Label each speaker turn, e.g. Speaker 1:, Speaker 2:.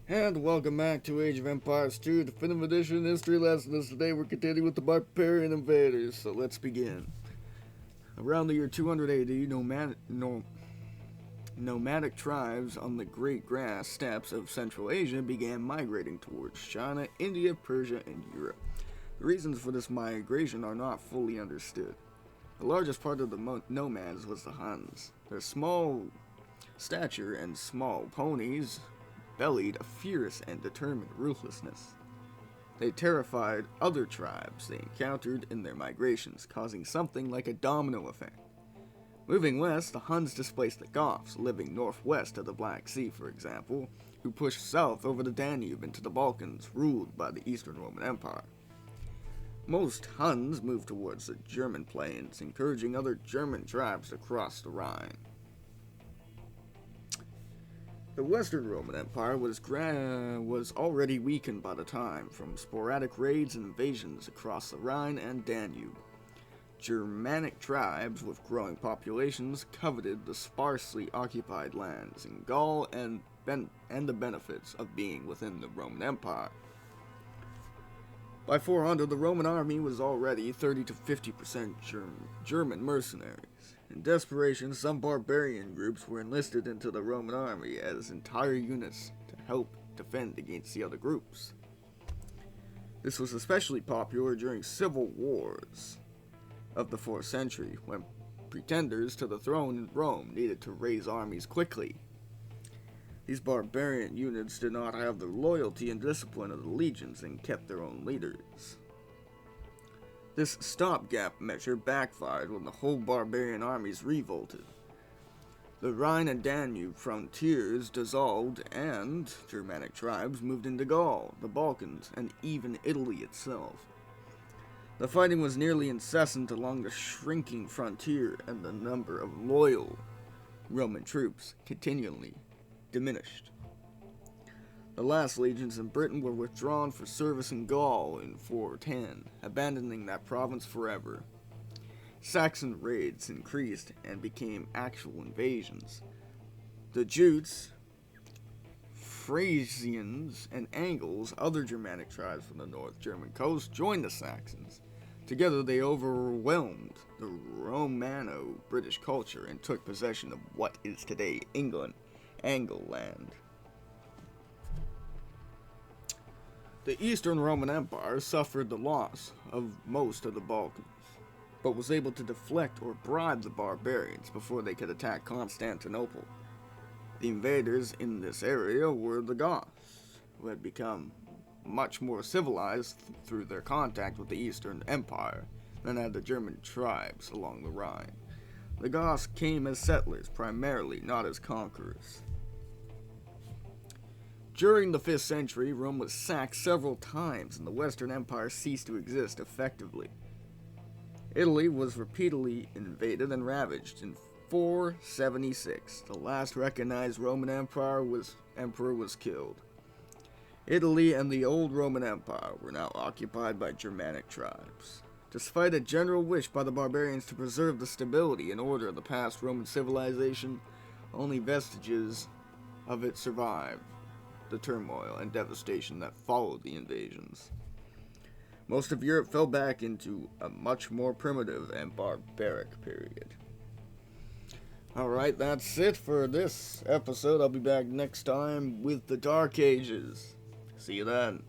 Speaker 1: And welcome back to Age of Empires 2, Definitive Edition History Lessons. Today we're continuing with the Barbarian Invaders, so let's begin. Around the year 200 AD, nomadic tribes on the Great Grass Steppes of Central Asia began migrating towards China, India, Persia, and Europe. The reasons for this migration are not fully understood. The largest part of the nomads was the Huns. Their small stature and small ponies bellied a fierce and determined ruthlessness. They terrified other tribes they encountered in their migrations, causing something like a domino effect. Moving west, the Huns displaced the Goths, living northwest of the Black Sea, for example, who pushed south over the Danube into the Balkans, ruled by the Eastern Roman Empire. Most Huns moved towards the German plains, encouraging other German tribes to cross the Rhine. The Western Roman Empire was already weakened by the time, from sporadic raids and invasions across the Rhine and Danube. Germanic tribes with growing populations coveted the sparsely occupied lands in Gaul and the benefits of being within the Roman Empire. By 400, the Roman army was already 30 to 50% German mercenaries. In desperation, some barbarian groups were enlisted into the Roman army as entire units to help defend against the other groups. This was especially popular during civil wars of the 4th century, when pretenders to the throne in Rome needed to raise armies quickly. These barbarian units did not have the loyalty and discipline of the legions and kept their own leaders. This stopgap measure backfired when the whole barbarian armies revolted. The Rhine and Danube frontiers dissolved and Germanic tribes moved into Gaul, the Balkans, and even Italy itself. The fighting was nearly incessant along the shrinking frontier, and the number of loyal Roman troops continually diminished. The last legions in Britain were withdrawn for service in Gaul in 410, abandoning that province forever. Saxon raids increased and became actual invasions. The Jutes, Frisians, and Angles, other Germanic tribes from the North German coast, joined the Saxons. Together they overwhelmed the Romano-British culture and took possession of what is today England, Angleland. The Eastern Roman Empire suffered the loss of most of the Balkans, but was able to deflect or bribe the barbarians before they could attack Constantinople. The invaders in this area were the Goths, who had become much more civilized through their contact with the Eastern Empire than had the German tribes along the Rhine. The Goths came as settlers primarily, not as conquerors. During the 5th century, Rome was sacked several times and the Western Empire ceased to exist effectively. Italy was repeatedly invaded and ravaged. In 476, the last recognized Roman emperor was killed. Italy and the old Roman Empire were now occupied by Germanic tribes. Despite a general wish by the barbarians to preserve the stability and order of the past Roman civilization, only vestiges of it survived the turmoil and devastation that followed the invasions. Most of Europe fell back into a much more primitive and barbaric period. Alright, that's it for this episode. I'll be back next time with the Dark Ages. See you then.